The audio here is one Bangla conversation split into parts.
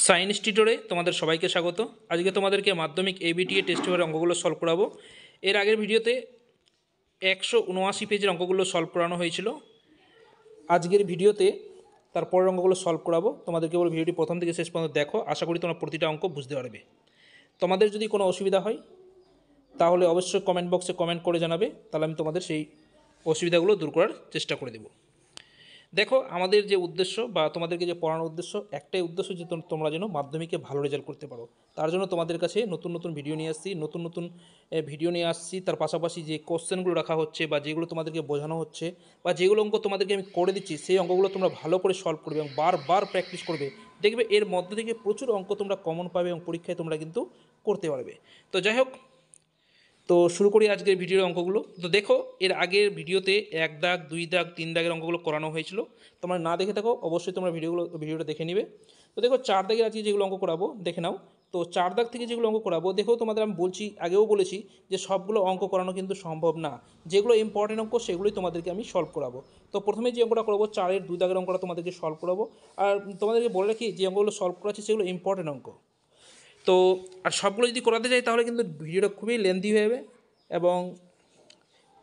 সায়েন্স টিউটরে তোমাদের সবাইকে স্বাগত। আজকে তোমাদেরকে মাধ্যমিক এবিটিএ টেস্ট পেপারের অঙ্কগুলো সলভ করাবো। এর আগের ভিডিওতে 179 পেজের অঙ্কগুলো সলভ করানো হয়েছিল। আজকের ভিডিওতে তারপরের অঙ্কগুলো সলভ করাবো। তোমাদেরকে বলে ভিডিওটি প্রথম থেকে শেষ পর্যন্ত দেখো, আশা করি তোমরা প্রতিটা অঙ্ক বুঝতে পারবে। তোমাদের যদি কোনো অসুবিধা হয় তাহলে অবশ্যই কমেন্ট বক্সে কমেন্ট করে জানাবে, তাহলে আমি তোমাদের সেই অসুবিধাগুলো দূর করার চেষ্টা করে দেবো। দেখো, আমাদের যে উদ্দেশ্য বা তোমাদেরকে যে পড়ানোর উদ্দেশ্য, একটাই উদ্দেশ্য যে তোমরা যেন মাধ্যমিকে ভালো রেজাল্ট করতে পারো। তার জন্য তোমাদের কাছে নতুন নতুন ভিডিও নিয়ে আসছি, ভিডিও নিয়ে আসছি। তার পাশাপাশি যে কোশ্চেনগুলো রাখা হচ্ছে বা যেগুলো তোমাদেরকে বোঝানো হচ্ছে বা যেগুলো অঙ্ক তোমাদেরকে আমি করে দিচ্ছি, সেই অঙ্কগুলো তোমরা ভালো করে সলভ করবে এবং বারবার প্র্যাকটিস করবে। দেখবে এর মধ্যে থেকে প্রচুর অঙ্ক তোমরা কমন পাবে এবং পরীক্ষায় তোমরা কিন্তু করতে পারবে। তো যাই হোক, তো শুরু করি আজকের ভিডিওর অঙ্কগুলো। তো দেখো, এর আগের ভিডিওতে 1 দাগ 2 দাগ 3 দাগের অঙ্কগুলো করানো হয়েছিল। তোমরা না দেখে থাকো, অবশ্যই তোমরা ভিডিওটা দেখে নিবে। তো দেখো, 4 দাগের আজকে যেগুলো অঙ্ক করাবো দেখে নাও। তো 4 দাগ থেকে যেগুলো অঙ্ক করাবো, দেখো তোমাদের আমি বলছি, আগেও বলেছি যে সবগুলো অঙ্ক করানো কিন্তু সম্ভব না। যেগুলো ইম্পর্টেন্ট অঙ্ক সেগুলোই তোমাদেরকে আমি সলভ করাবো। তো প্রথমে যে অঙ্কটা করবো 4-এর 2 দাগের অঙ্কটা তোমাদেরকে সলভ করাবো। আর তোমাদেরকে বলে রাখি, যে অঙ্কগুলো সলভ করাচ্ছি সেগুলো ইম্পর্টেন্ট অঙ্ক। তো আর সবগুলো যদি করাতে যাই তাহলে কিন্তু ভিডিওটা খুবই লেন্দি হয়ে যাবে এবং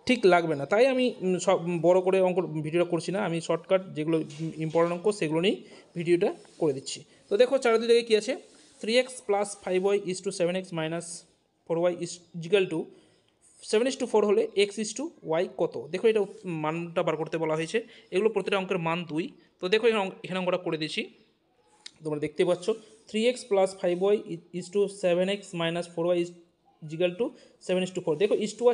ঠিক লাগবে না। তাই আমি সব বড় করে অঙ্ক ভিডিওটা করছি না, আমি শর্টকাট যেগুলো ইম্পর্টেন্ট অঙ্ক সেগুলো নিয়েই ভিডিওটা করে দিচ্ছি। তো দেখো, 4 দিকে কী আছে, 3x + 5y = 7x - 4y = 7:4 হলে x/y কত? দেখো, এটা মানটা বার করতে বলা হয়েছে। এগুলো প্রতিটা অঙ্কের মান 2। তো দেখো, এখানে অঙ্কটা করে দিচ্ছি, তোমরা দেখতে পাচ্ছ 3x + 5y = 7x - 4y = 7:4। দেখো, ইস টু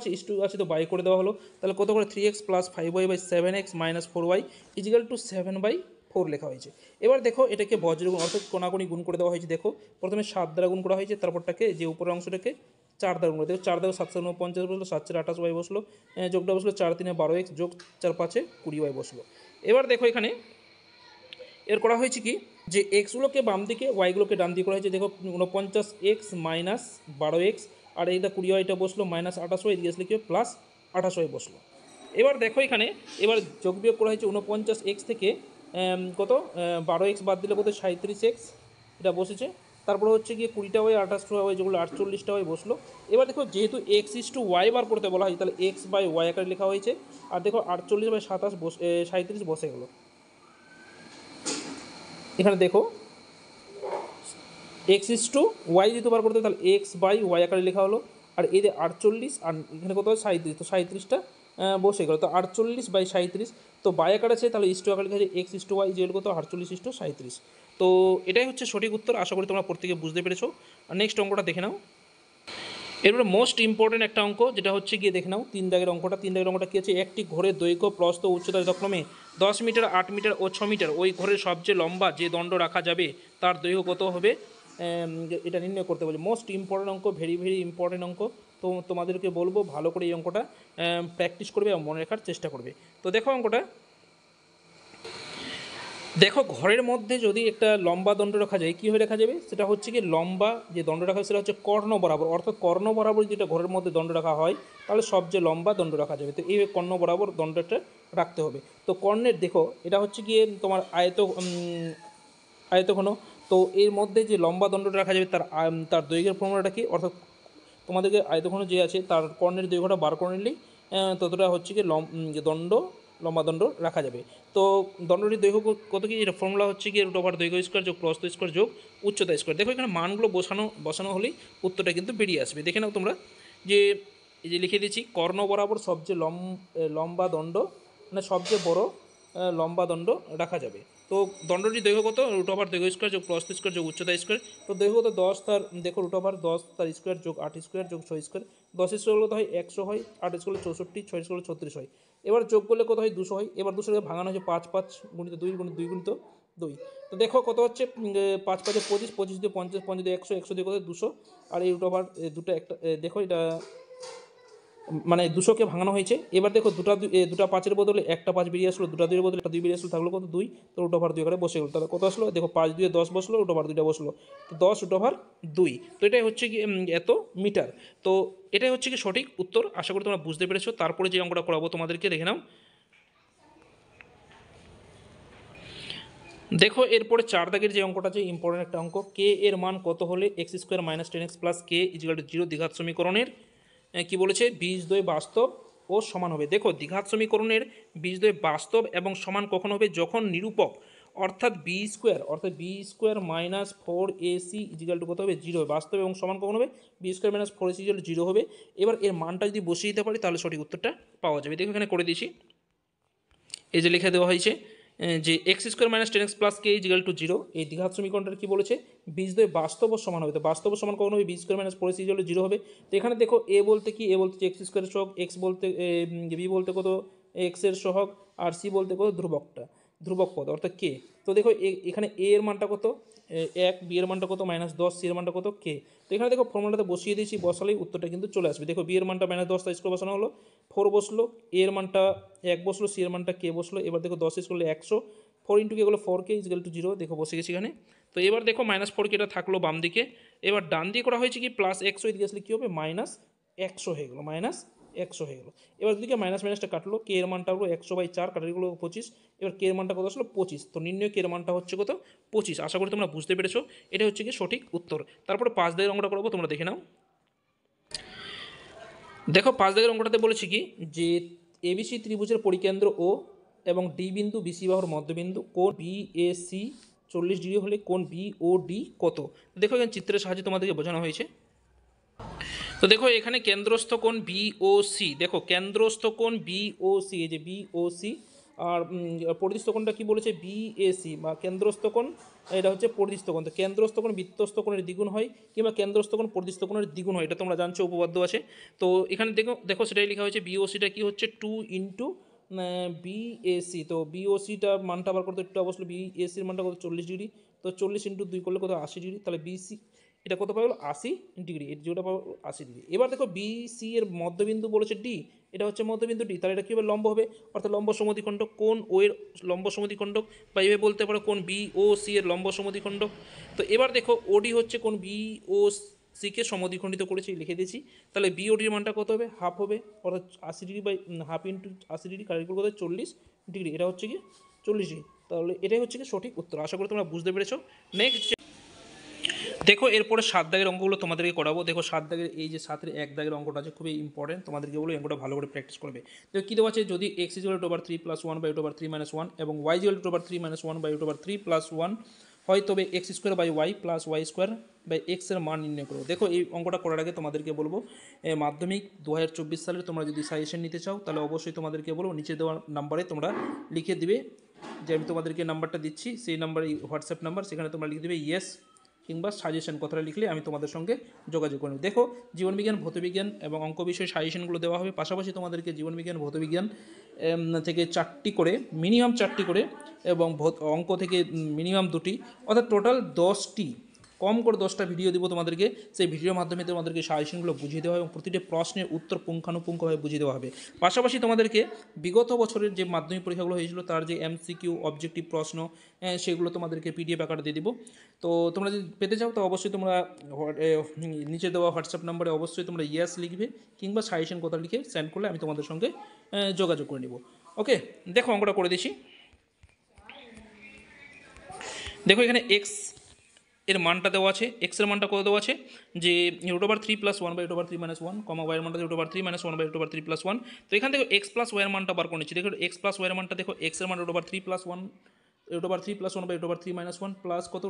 আছে তো বাই করে দেওয়া হলো। তাহলে কত করে 3x + 5y / 7x - 4y = 7/4 লেখা হয়েছে। এবার দেখো, এটাকে বজ্রগুণ অর্থাৎ কোনাকুনি গুণ করে দেওয়া হয়েছে। দেখো, প্রথমে 7 দ্বারা গুণ করা হয়েছে, তারপরটাকে যে উপরের অংশটাকে 4 দ্বারা গুণ করে। দেখো, 4 দ্বারা 7 × 49 বসলো, 7 × 28y বসলো, যোগটা বসলো 4 × 3 = 12x, যোগ 4 × 5 = 20y বসলো। এবার দেখো, এখানে এর করা হয়েছে কি, যে এক্সগুলোকে বাম দিকে ওয়াইগুলোকে ডান দিকে করা হয়েছে। দেখো, 49x - 12x, আর এইটা 20yটা বসলো -28y, এদিকে আসলে কি +28y বসলো। এবার দেখো, এখানে এবার যোগ বিয়োগ করা হয়েছে 49x থেকে কত 12x বাদ দিলে কত 37x, এটা বসেছে। তারপরে হচ্ছে গিয়ে 20টা y 28টা y, যেগুলো 48টা y বসলো। এবার দেখো, যেহেতু x/y বার করতে বলা হয়, তাহলে x/y আকারে লেখা হয়েছে। আর দেখো, 48/37 বসে গেলো। এখানে দেখো, x/y যেহেতু বার করতে, তাহলে x/y আকারে লেখা হলো। আর এই যে 48, আর এখানে কত হয় 37, তো 37টা বসে গেলো। তো 48/37, তো বাই আকার আছে, তাহলে ইস্টু আকারে লেখা আছে x/y যেগুলো কত 48/37। তো এটাই হচ্ছে সঠিক উত্তর। আশা করি তোমরা প্রত্যেকে বুঝতে পেরেছো। আর নেক্সট অঙ্কটা দেখে নাও। এরপরে মোস্ট ইম্পর্টেন্ট একটা অঙ্ক, যেটা হচ্ছে গিয়ে দেখে নাও 3 দাগের অঙ্কটা। 3 দাগের অঙ্কটা কী আছে, একটি ঘরের দৈর্ঘ্য প্রস্থ উচ্চতা যথাক্রমে 10 মিটার, 8 মিটার ও 6 মিটার। ওই ঘরের সবচেয়ে লম্বা যে দণ্ড রাখা যাবে তার দৈর্ঘ্য কত হবে, এটা নির্ণয় করতে বলছে। মোস্ট ইম্পর্টেন্ট অঙ্ক, ভেরি ভেরি ইম্পর্টেন্ট অঙ্ক। তো তোমাদেরকে বলবো ভালো করে এই অঙ্কটা প্র্যাকটিস করবে এবং মনে রাখার চেষ্টা করবে। তো দেখো অঙ্কটা, দেখো, ঘরের মধ্যে যদি একটা লম্বা দণ্ড রাখা যায়, কী হয়ে রাখা যাবে, সেটা হচ্ছে কি, লম্বা যে দণ্ড রাখা হয় সেটা হচ্ছে কর্ণ বরাবর। অর্থাৎ কর্ণ বরাবর যেটা ঘরের মধ্যে দণ্ড রাখা হয়, তাহলে সবচেয়ে লম্বা দণ্ড রাখা যাবে। তো এই কর্ণ বরাবর দণ্ডটা রাখতে হবে। তো কর্ণের দেখো, এটা হচ্ছে গিয়ে তোমার আয়তঘন। তো এর মধ্যে যে লম্বা দণ্ডটা রাখা যাবে তার দৈর্ঘ্যের ফর্মুলাটা কি, অর্থাৎ তোমাদেরকে আয়তঘন যে আছে তার কর্ণের দৈর্ঘ্যটা বার করে নিলেই ততটা হচ্ছে কি লম্বা দণ্ড রাখা যাবে। তো দণ্ডটির দৈর্ঘ্য কত কি, এটা ফর্মুলা হচ্ছে কি √ দৈর্ঘ্য স্কোয়ার যোগ প্রস্থ স্কোয়ার যোগ উচ্চতা স্কোয়ার। দেখো, এখানে মানগুলো বসানো হলেই উত্তরটা কিন্তু বেরিয়ে আসবে। দেখে নাও তোমরা, যে এই যে লিখে দিচ্ছি, কর্ণ বরাবর সবচেয়ে লম্বা দণ্ড, মানে সবচেয়ে বড় লম্বা দণ্ড রাখা যাবে। তো দণ্ডটির দৈর্ঘ্য কত, √ দৈর্ঘ্য স্কোয়ার যোগ প্রস্থ স্কোয়ার যোগ উচ্চতা স্কোয়ার। তো দৈর্ঘ্য কত 10, তার দেখো √ 10 তার স্কোয়ার যোগ 8 স্কোয়ার যোগ 6 স্কোয়ার। 10 স্কোয়ার কত হয় 100 হয়, 8 স্কোয়ার 64, 6 স্কোয়ার 36 হয়। এবার যোগ করলে কত হয় 200 হয়। এবার 200কে ভাঙানো হচ্ছে 5 5 × 2 × 2 × 2। তো দেখো কত হচ্ছে, 5 5 25, 25 দিয়ে 50, 50 দিয়ে 100, 100 দিয়ে কত 200। আর এই দুটো একটা দেখো, এটা মানে 200কে ভাঙানো হয়েছে। এবার দেখো, দুটা 5-এর বদলে একটা 5 বেরিয়ে আসলো, দুটা 2-এর বদলে একটা 2 বেরিয়ে আসলো, থাকলো কত 2। তো √ 2 করে বসে গেলো। তাহলে কত আসলো, দেখো 5 2 10 বসলো, √ 2টা বসলো, তো 10 √ 2। তো এটাই হচ্ছে কি এত মিটার। তো এটাই হচ্ছে কি সঠিক উত্তর। আশা করি তোমরা বুঝতে পেরেছো। তারপরে যে অঙ্কটা করাবো তোমাদেরকে, দেখে নাও। দেখো এরপরে 4 দাগের যে অঙ্কটা আছে ইম্পর্টেন্ট একটা অঙ্ক, কে এর মান কত হলে x square minus 10x plus k equal to 0 দ্বিঘাত সমীকরণের কি বলেছে বীজদ্বয় বাস্তব ও সমান হবে। দেখো দ্বিঘাত সমীকরণের বীজদ্বয় বাস্তব এবং সমান কখন হবে, যখন নিরূপক অর্থাৎ B square minus 4ac is equal to কত হবে 0 হবে। বাস্তব এবং সমান কখন হবে, B square minus 4ac is equal to 0 হবে। এবার এর মানটা যদি বসিয়ে দিতে পারি তাহলে সঠিক উত্তরটা পাওয়া যাবে। দেখো এখানে করে দিয়েছি, এই যে লিখে দেওয়া হয়েছে যে x square minus 10x plus k equal to 0, এই দ্বিঘাত সমীকরণটা কি বলেছে বীজদ্বয় বাস্তব ও সমান হবে। তো বাস্তব ও সমান কখন হবে, B square minus 4ac is equal to 0 হবে। তো এখানে দেখো এ বলতে কি, এ বলতে এক্স স্কোয়ারের সহগ, এক্স বলতে বি বলতে কত এক্সের সহগ, আর সি বলতে কত ধ্রুবক পদ অর্থাৎ কে। তো দেখো এখানে এ এর মানটা কত 1, বি এর মানটা কত -10, সি এর মানটা কত কে। তো এখানে দেখো ফর্মুলাতে বসিয়ে দিয়েছি, বসালেই উত্তরটা কিন্তু চলে আসবে। দেখো বি এর মানটা -10 তাই স্কোয়ার বসানো হলো, 4 বসলো, এ এর মানটা 1 বসলো, সি এর মানটা কে বসলো। এবার দেখো 10 করলে 100, 4 ইন্টু কে হলো 4k ইজিক্যাল টু 0। দেখো বসে গেছি এখানে। তো এবার দেখো -4k এটা থাকলো বাম দিকে, এবার ডান দিকে করা হয়েছে কি +100, এদিকে আসলে কী হবে -100 হয়ে গেলো, -100 হয়ে গেলো। এবার দুদিকে মাইনাস মাইনাসটা কাটলো, কে এর মানটা হলো 100/4, কাটারিগুলো 25। এবার কে এর মানটা কত আসলো 25। তো নির্ণয় কে এর মানটা হচ্ছে কত 25। আশা করি তোমরা বুঝতে পেরেছো, এটা হচ্ছে কি সঠিক উত্তর। তারপরে 5 দাগের অঙ্কটা করবো, তোমরা দেখে নাও। দেখো 5 দাগের অঙ্কটাতে বলেছি কি যে এবিসি ত্রিভুজের পরিকেন্দ্র ও এবং ডি বিন্দু বিসি বাহুর মধ্যবিন্দু কোণ বিএসি 40 ডিগ্রি হলে কোণ বিওডি কত। দেখো এখানে চিত্রের সাহায্যে তোমাদেরকে বোঝানো হয়েছে। তো দেখো এখানে কেন্দ্রস্থ কোণ বিওসি, দেখো কেন্দ্রস্থ কোণ বিওসি, এই যে বিওসি, আর পরিধিস্থ কোণটা কি বলেছে বিএসি বা কেন্দ্রস্থ কোণ, এটা হচ্ছে পরিধিস্থ কোণ। তো কেন্দ্রস্থ কোণ বৃত্তস্থ কোণের দ্বিগুণ হয়, কিংবা কেন্দ্রস্থ কোণ পরিধিস্থ কোণের দ্বিগুণ হয়, এটা তোমরা জানছো, উপপাদ্য আছে। তো এখানে দেখো দেখো সেটাই লেখা হয়েছে, বিওসিটা কি হচ্ছে 2 ইন্টু বিএসি। তো বিওসিটা মানটা আবার করতে একটু অবশ্যই, বিএসির মানটা কত 40 ডিগ্রি। তো 40 ইন্টু 2 করলে কত 80 ডিগ্রি, তাহলে বিসি এটা কত পাবো 80 ডিগ্রি, এর যেটা পাবো 80 ডিগ্রি। এবার দেখো বিসি এর মধ্যবিন্দু বলেছে ডি, এটা হচ্ছে মধ্যবিন্দু ডি, তাহলে এটা কী হবে লম্ব হবে, অর্থাৎ লম্ব সমদ্বিখণ্ডক কোণ ও এর লম্ব সমদ্বিখণ্ডক, বা এভাবে বলতে পারো কোণ বি ও সি এর লম্ব সমদ্বিখণ্ডক। তো এবার দেখো ওডি হচ্ছে কোণ বি ও সিকে সমদ্বিখণ্ডিত করেছি, লিখে দিয়েছি। তাহলে বিওডির মানটা কত হবে হাফ হবে, অর্থাৎ 80 degree by half into 80 degree, correct কত 40 ডিগ্রি, এটা হচ্ছে কি 40 ডিগ্রি। তাহলে এটাই হচ্ছে কি সঠিক উত্তর। আশা করি তোমরা বুঝতে পেরেছো। নেক্সট দেখো এরপরে 7 দাগের অঙ্কগুলো তোমাদেরকে করাবো। দেখো 7 দাগের এই যে 7-এর 1 দাগের অঙ্কটা আছে খুবই ইম্পর্টেন্ট, তোমাদেরকে বলো অঙ্কটা ভালো করে প্র্যাকটিস করবে। দেখো কী দেওয়া আছে, যদি x is equal to over 3 + 1/√3 - 1 এবং y is equal to over 3 - 1/√3 + 1 হয়, তবে x square by y plus y square by x এর মান নির্ণয় করো। দেখো এই অঙ্কটা করার আগে তোমাদেরকে বলবো, মাধ্যমিক 2024 সালে তোমরা যদি সাজেশন নিতে চাও তাহলে অবশ্যই তোমাদেরকে বলবো নিচে দেওয়া নাম্বারে তোমরা লিখে দিবে, যে আমি তোমাদেরকে নাম্বারটা দিচ্ছি সেই নাম্বারে হোয়াটসঅ্যাপ নাম্বার, সেখানে তোমরা লিখে দেবে ইয়েস কিংবা সাজেশন কথাটা লিখলে আমি তোমাদের সঙ্গে যোগাযোগ করব। দেখো জীবনবিজ্ঞান, ভৌতবিজ্ঞান এবং অঙ্ক বিষয়ে সাজেশনগুলো দেওয়া হবে, পাশাপাশি তোমাদেরকে জীবনবিজ্ঞান, ভৌতবিজ্ঞান থেকে 4টি করে, মিনিমাম 4টি করে, এবং অঙ্ক থেকে মিনিমাম 2টি, অর্থাৎ টোটাল 10টি, কম করে 10টা ভিডিও দেবো তোমাদেরকে। সেই ভিডিওর মাধ্যমে তোমাদেরকে সাজেশনগুলো বুঝিয়ে দেওয়া হবে এবং প্রতিটি প্রশ্নের উত্তর পুঙ্খানুপুঙ্খভাবে বুঝিয়ে দেওয়া হবে। পাশাপাশি তোমাদেরকে বিগত বছরের যে মাধ্যমিক পরীক্ষাগুলো হয়েছিল তার যে এমসিকিউ অবজেক্টিভ প্রশ্ন, সেগুলো তোমাদেরকে পিডিএফ আকারে দিয়ে দিব। তো তোমরা যদি পেতে চাও তো অবশ্যই তোমরা নিচে দেওয়া হোয়াটসঅ্যাপ নাম্বারে অবশ্যই তোমরা ইয়েস লিখবে কিংবা সাজেশন কথা লিখে সেন্ড করলে আমি তোমাদের সঙ্গে যোগাযোগ করে নেব। ওকে, দেখো অঙ্কটা করে দিচ্ছি। দেখো এখানে এক্স এর মানটা দেওয়া আছে, এক্স এর মানটা কত দেওয়া আছে যে √3 + 1/√3 - 1, ওয়াই এর মানটা √3 - 1/√3 + 1। তো এখান থেকে এক্স প্লাস ওয়াই এর মানটা বার করে নিচ্ছি। দেখো এক্স প্লাস ওয়াই এর মানটা, দেখো এক্স এর মান √3 + 1 √3 + 1/√3 - 1 প্লাস কত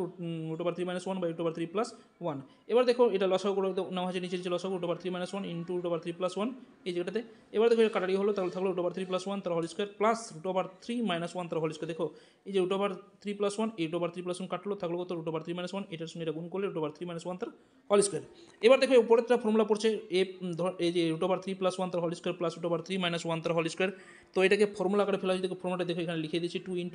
√3 - 1/√3 + 1। এবার দেখো এটা লসাগু করে নেওয়া হয়েছে, নিচে নিচে লসাগু √3 - 1 ইন্টু √3 + 1 এই জায়গাটাতে। এবার দেখো এটা কাটারি হলো, তাহলে থাকলো √3 + 1 তার হোল স্কোয়ার প্লাস √3 - 1 তার হোল স্কোয়ার। দেখো এই যে √3 + 1, এই √3 + 1 কাটলো, থাকলো কত √3 - 1, এটার সঙ্গে এটা গুণ করলে √3 - 1 তার হোল স্কোয়ার। এবার দেখো উপরেরটা ফর্মুলা পড়ছে এই যে √3 + 1 তার হোল স্কোয়ার প্লাস √3 - 1 তার হোল স্কোয়ার। তো এটাকে ফর্মুলা করে ফেলা হয়েছে, দেখো ফর্মুলাটা দেখো এখানে লিখে দিয়েছি 2 × a²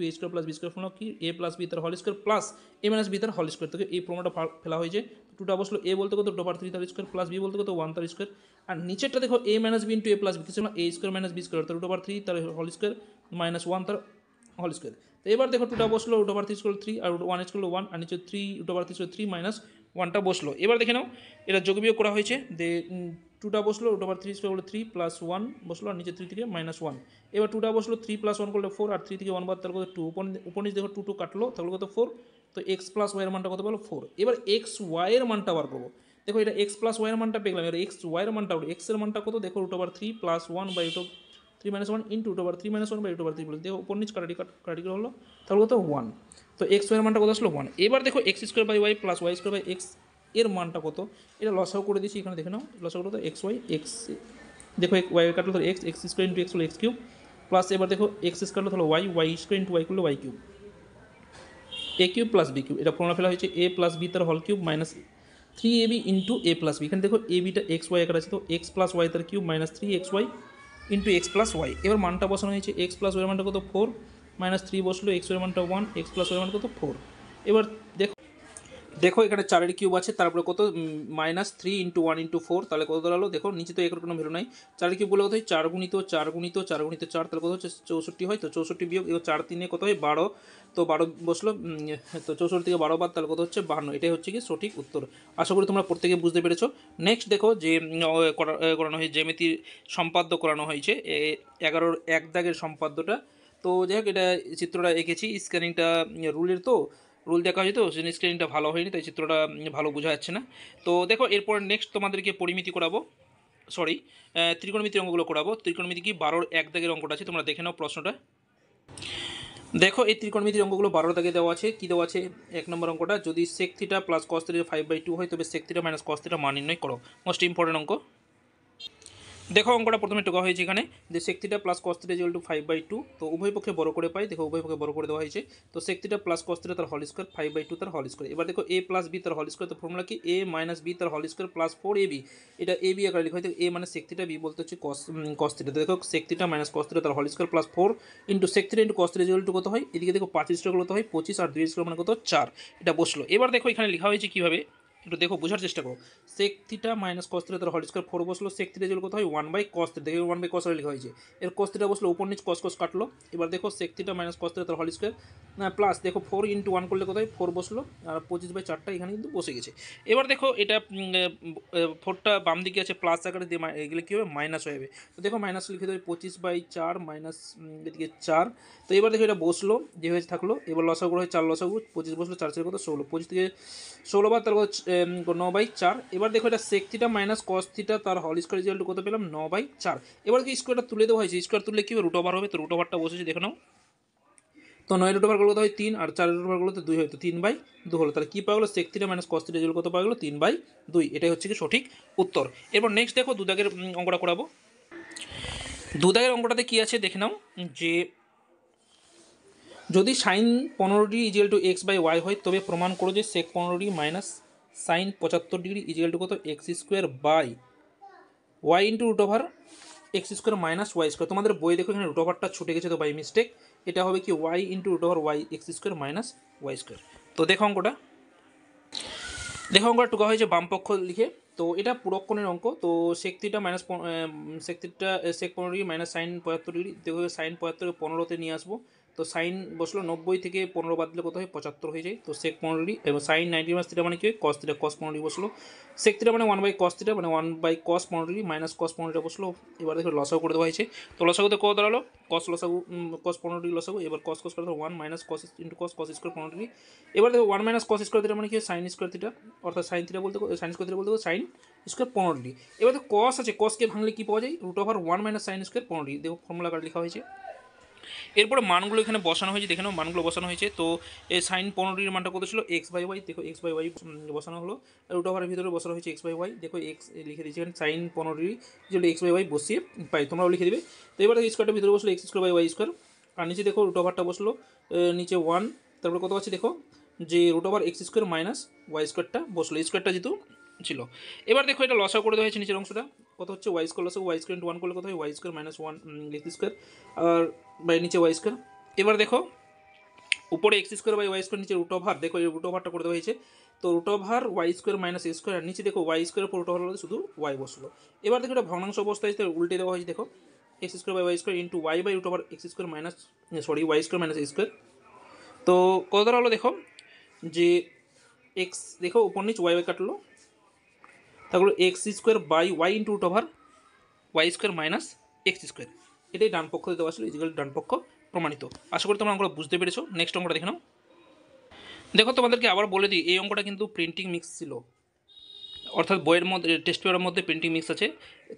+ b² ফর্মুলা কি a + b তার whole square plus a - b তার হোল স্কোয়ার। থেকে এই ফর্মুলাটা ফেলা হয়েছে, 2টা বসলো, a বলতে কত √3 তার স্কোয়ার প্লাস b বলতে কত 1 তার স্কোয়ার, আর নিচেরটা দেখো a - b × a + b কিছু না a² - b² অর্থাৎ √3 তার হোল স্কোয়ার -1 তার হোল স্কোয়ার। তো এবার দেখো 2টা বসলো, √3 3 আর 1 1 আর নিচে 3 √3 3 - ওয়ানটা বসলো। এবার দেখে নাও এটা যোগ বিয়োগ করা হয়েছে, যে টুটা বসলো, রুট ওভার থ্রি স্কোয়ার করলে 3 + 1 বসলো, আর নিচে 3 থেকে -1। এবার টুটা বসলো, 3 + 1 করলে 4, আর 3 থেকে 1 বাদ তার কত 2, উপর নিচ দেখো 2 কাটলো, তাহলে কত 4। তো এক্স প্লাস ওয়াইয়ের মানটা কত বলো 4। এবার এক্স ওয়াইয়ের মানটা বার করবো। দেখো এটা এক্স প্লাস ওয়াইয়ের মানটা পেলাম, এবার এক্স ওয়াইয়ের মানটা এক্স এর মানটা কত দেখো, root over 3 + 1 by root 3 - 1 into root over 3 - 1 by root over 3 বলে দেখো উপর নিচ কাটাটি হলো, তাহলে কত 1। তো এক্স ওয়াইয়ের মানটা কত আসলো 1। এবার দেখো x square by y plus y square by x এর মানটা কত, এটা লসাও করে দিচ্ছি, এখানে দেখে নাও লসাও করতে এক্স ওয়াই এক্স, দেখো ওয়াই কাটলো তাহলে x, x square into x হলো এক্স কিউব, প্লাস এবার দেখো এক্স কাটলো তাহলে y, y square into y করলো y cube, a cube plus b cube, এটা ফর্মুলা ফেলা হয়েছে এ প্লাস বি তার whole cube minus 3ab into a plus b. এখানে দেখো এ বিটা এক্স ওয়াই আকার আছে, তো এক্স প্লাস ওয়াই তার cube minus 3xy into x plus y. এবার মানটা বসানো হয়েছে, এক্স প্লাস ওয়াই মানটা কত 4 -3 বসলো, এক্স ওয়াই মানটা 1, এক্স প্লাস ওয়াই মান কত 4। এবার দেখো দেখো এখানে 4 কিউব আছে, তারপরে কত -3 ইন্টু 1 ইন্টু 4, তাহলে কত দাঁড়ালো দেখো, নিচে তো একের কোনো ভ্যালু নাই, 4 কিউব বলে কত হয় 4 গুণিত 4 গুণিত 4 গুণিত 4, তাহলে কত হচ্ছে 64 হয়। তো 64 বিয়োগ 4 3 কত হয় 12, তো 12 বসলো, তো 64 থেকে 12 বাদ, তাহলে কত হচ্ছে 52। এটাই হচ্ছে কি সঠিক উত্তর। আশা করি তোমরা প্রত্যেকে বুঝতে পেরেছো। নেক্সট দেখো যে করানো হয়েছে জ্যামিতির সম্পাদ্য করানো হয়েছে 11 এক দাগের সম্পাদ্যটা। তো যাই হোক এটা চিত্রটা এঁকেছি, স্ক্যানিংটা রুলের তো রুল দেখা হয়েছে, তো সেজন্য স্ক্রিনটা ভালো হয়নি, তাই চিত্রটা ভালো বোঝা যাচ্ছে না। তো দেখো এরপর নেক্সট তোমাদেরকে পরিমিতি করাবো, সরি ত্রিকোণমিতির অঙ্কগুলো করাবো। ত্রিকোণমিতি কি 12 এক দাগের অঙ্কটা আছে, তোমরা দেখে নাও প্রশ্নটা। দেখো এই ত্রিকোণমিতির অঙ্কগুলো 12 দাগে দেওয়া আছে। কী দেওয়া আছে, 1 নম্বর অঙ্কটা, যদি sec θ প্লাস cos θ 5/2 হয় তবে sec θ মাইনাস cos θ মান নির্ণয় করো। মোস্ট ইম্পর্টেন্ট অঙ্ক। দেখো অঙ্কটা প্রথমে টোকা হয়েছে এখানে, যে sec θ প্লাস cos θ = 5/2, তো উভয় পক্ষে বড় করে পাই, দেখো উভয় পক্ষে বড় করে দেওয়া হয়েছে। তো sec θ প্লাস cos θ তার হোল স্কোয়ার 5/2 তার হোল স্কোয়ার। এবার দেখো a প্লাস বি তার হোল স্কোয়ার, তো ফর্মুলা কি a মাইনাস বি তার হোল স্কোয়ার প্লাস 4ab, এটা ab আকারে লেখা হয়, a মানে sec θ, b বলতে হচ্ছে cos θ। দেখো sec θ মাইনাস cos θ তার whole square plus 4 into sec θ into cos θ = কত হয়, এদিকে দেখো 5 স্কোয়ার কত হয় 25, আর 2 স্কোয়ার মানে কত 4, এটা বসলো। এবার দেখো এখানে লেখা হয়েছে কীভাবে, একটু দেখো বোঝার চেষ্টা করো। sec θ মাইনাস cos θ তার হোল স্কোয়ার 4 বসলো, sec θ কত হয় 1/cos θ, দেখো 1/cos লেখা হয়েছে, এর cos θ বসলো, উপর নিচ cos cos কাটলো। এবার দেখো sec θ মাইনাস cos θ তার হোল স্কোয়ার প্লাস দেখো 4 ইন্টু 1 করলে কত হয় 4 বসলো, আর 25/4টা এখানে কিন্তু বসে গেছে। এবার দেখো এটা 4টা বাম দিকে আছে প্লাস আকারে দিয়ে এগুলো কী হবে মাইনাস হয়ে যাবে, তো দেখো মাইনাস লিখে দেবে 25/4 মাইনাস এদিকে 4। তো এবার দেখো এটা বসলো যেভাবে থাকলো, এবার লসাগু হয় 4 লসাগু 25 বসলো, 4 কত 16, 25 থেকে 16 বার তার 9/4। এবার দেখো এটা sec θ মাইনাস cos θ তার হোল স্কোয়ার ইকুয়াল টু কত পেলাম 9/4। এবার কি স্কোয়ারটা তুলে দেওয়া হয়েছে, স্কোয়ার তুললে কি হবে রুট ওভার হবে, তো রুট ওভারটা বসেছে দেখে নাও। তো 9 রুট ওভার কত হয় 3, আর 4 রুট ওভার তো 2 হয়, তো 3/2 হলো, তাহলে কী পাওয়া গেলো sec θ মাইনাস cos θ কত পাওয়া গেলো 3/2, এটাই হচ্ছে কি সঠিক উত্তর। এরপর নেক্সট দেখো দুদাগের অঙ্কটা করাবো। দুদাগের অঙ্কটাতে কী আছে দেখে নাও, যে যদি সাইন 15° ইজিক্যাল টু x/y হয় তবে প্রমাণ করো যে sec 15° minus sine 75° is equal to কত x² by y into root over x² minus y square. তোমাদের বই দেখো এখানে রুট ওভারটা ছুটে গেছে, তো বাই মিস্টেক এটা হবে কি y into root over y x² minus y square. তো দেখো অঙ্কটা টুকা হয়েছে বাম পক্ষ লিখে। তো এটা পুরক্ষণের অঙ্ক। তো sec θ minus sec 15° minus sine 75°, দেখো সাইন 75 15তে নিয়ে আসবো, তো সাইন বসলো 90 থেকে 15 বাদ দিলে কত হয় 75 হয়ে যায়, তো sec 15° এবং সাইন 90 মাইনাস θ মানে কি হয় cos θ, cos 15° বসলো, sec θ মানে 1/cos θ মানে 1/cos 15° মাইনাস cos 15 বসলো। এবার দেখো লসাগু করে দেওয়া হয়েছে, তো লসাগুতে কত দাঁড়ালো cos লসাগু cos 15° লসাগু, এবার cos cos করে 1 minus cos into cos cos square 15°। এবার দেখো 1 মাইনাস cos স্কোয়ার θ মানে কি সাইন স্কোয়ার θ, অর্থাৎ সাইন θ বলতে সাইন স্কোয়ার θ বলতে সাইন স্কোয়ার 15°। এবার তো cos আছে, cosকে ভাঙলে কি পাওয়া যায় root over 1 minus sine square 15°, দেখো ফর্মুলা কার্ড লেখা হয়েছে। এরপরে মানগুলো এখানে বসানো হয়েছে, দেখে নাও মানগুলো বসানো হয়েছে। তো এই সাইন 15° মানটা কত ছিল x/y, দেখো x/y বসানো হলো, রুট ওভারের ভিতরে বসানো হয়েছে x/y, দেখো x লিখে দিয়েছি এখানে সাইন 15° যেগুলো x/y বসিয়ে পাই, তোমরাও লিখে দিবে। তো এবার স্কোয়ারটার ভিতরে বসলো x²/y², আর নিচে দেখো রুট ওভারটা বসলো নিচে 1, তারপরে কত আছে দেখো যে root over x² minus y² বসলো, স্কোয়ারটা যেহেতু ছিল। এবার দেখো এটা লসাগু করে দেওয়া হয়েছে নিচের অংশটা, কত হচ্ছে y² লসাগু, y² ইন্টু 1 করলে কত হয় y² minus 1 x², R by নিচে y²। এবার দেখো উপরে x²/y², নিচে রুট ওভার, দেখো এই রুট ওভারটা করে দেওয়া হয়েছে, তো root over y² minus a², আর নিচে দেখো y² উপর রুট ওভার শুধু y বসলো। এবার দেখো এটা ভগ্নাংশ অবস্থায় উল্টে দেওয়া হয়েছে, দেখো x²/y² into y by root over x² minus y² minus a²। তো কত দ্বারা হলো দেখো যে এক্স দেখো উপর নিচ ওয়াই কাটলো, তাহলে x square by y into root over y square minus x square, এটাই ডান পক্ষ দেওয়া ছিল, ইজিক্যাল ডান পক্ষ প্রমাণিত। আশা করি তোমরা অঙ্কটা বুঝতে পেরেছো। নেক্সট অঙ্কটা দেখে নাও। দেখো তোমাদেরকে আবার বলে দিই, এই অঙ্কটা কিন্তু প্রিন্টিং মিক্স ছিল, অর্থাৎ বইয়ের মধ্যে টেস্ট পেপারের মধ্যে প্রিন্টিং মিক্স আছে।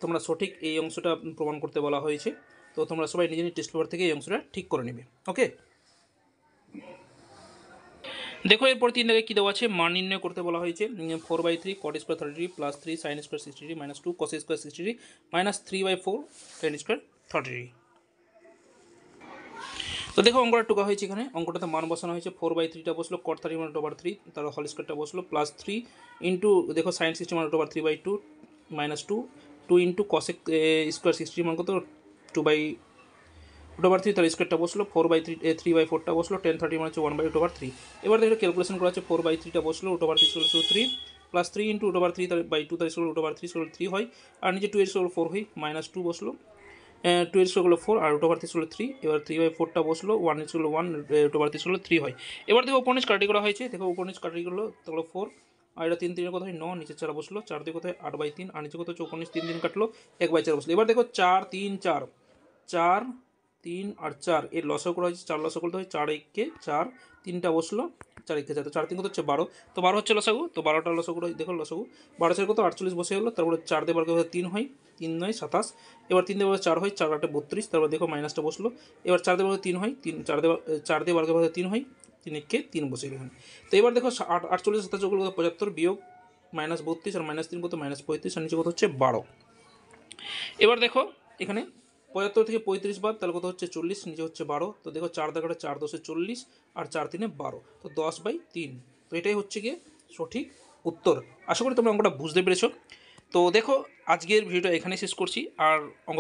তোমরা সঠিক এই অংশটা প্রমাণ করতে বলা হয়েছে, তো তোমরা সবাই নিজে নিজে টেস্ট পেপার থেকে এই অংশটা ঠিক করে নেবে। ওকে, দেখো এরপর 3 দাগে কী দেওয়া আছে, মান নির্ণয় করতে বলা হয়েছে। 4/3 cot square 30 plus 3 sine square 60 minus 2 cos square 60 minus 3/4 tan square 30। তো দেখো অঙ্কটা টুকা হয়েছে, এখানে অঙ্কটাতে মান বসানো হয়েছে। 4/3টা বসলো কট 30 মান ওভার 3, তার হোল স্কোয়ারটা বসলো প্লাস 3 ইন্টু দেখো সাইন 60 মান over 3/2 minus 2 into cosec square 60 মান কত 2/3, তার স্কোয়ারটা বসলো 3/4টা বসলো 10/30 মানে হচ্ছে 1/3। এবার দেখো ক্যালকুলেশন করা আছে, 4/3টা বসলো √3 = 3 প্লাস 3 ইন্টু √3 তার বাই 2 তার স্কোয়ার √3 = 3 হয়, আর নিচে 2 এর স্কোয়ার 4 হয়, মাইনাস 2 বসলো 2 এর স্কোয়ার 4 আর √3 = 3, এবার 3/4টা বসলো 1 এর স্কোয়ার 1 √3 = 3 হয়। এবার দেখো উপর নিচ কাটি করা হয়েছে, দেখো উপর নিচ কাটি করলো তাহলে 4 আর এটা 3 3 কত হয় 9, নিচে 4 বসলো 4 দিয়ে কত হয় 8/3 আর নিচে কত হচ্ছে উপর নিচ 3 3 কাটলো 1/4 বসলো। এবার দেখো 4 3 4 4 3 আর 4 এর লসাগু করা হয়েছে, 4 লসাগু করতে হয় 4 একে 4 3টা বসলো 4 একে 4, তো 4 3 কত হচ্ছে 12, তো 12 হচ্ছে লসাগু, তো 12টা লসাগু দেখো লসাগু 12 4 কত 48 বসে গেলো, তারপরে 4 দিয়ে বার করে 3 হয় 3 9 27, এবার 3 দিয়ে বার 4 হয় 4 8 32, তারপর দেখো মাইনাসটা বসলো, এবার 4 দিয়ে বার 3 হয় 3 4 দিয়ে বার করে 3 হয় 3 একে 3 বসে গেল। তো এবার দেখো 48 27 কত 75 বিয়োগ মাইনাস 32 আর মাইনাস 3 কত মাইনাস 35 আর নিচে কত হচ্ছে 12। এবার দেখো এখানে 75 থেকে 35 বাদ তাহলে কত হচ্ছে 40, নিচে হচ্ছে 12, তো দেখো 4 দেখাটা 4 10 40 আর 4 3 12, তো 10/3। তো এটাই হচ্ছে গিয়ে সঠিক উত্তর। আশা করি তোমরা অঙ্কটা বুঝতে পেরেছো। তো দেখো আজকের ভিডিওটা এখানে শেষ করছি, আর অঙ্ক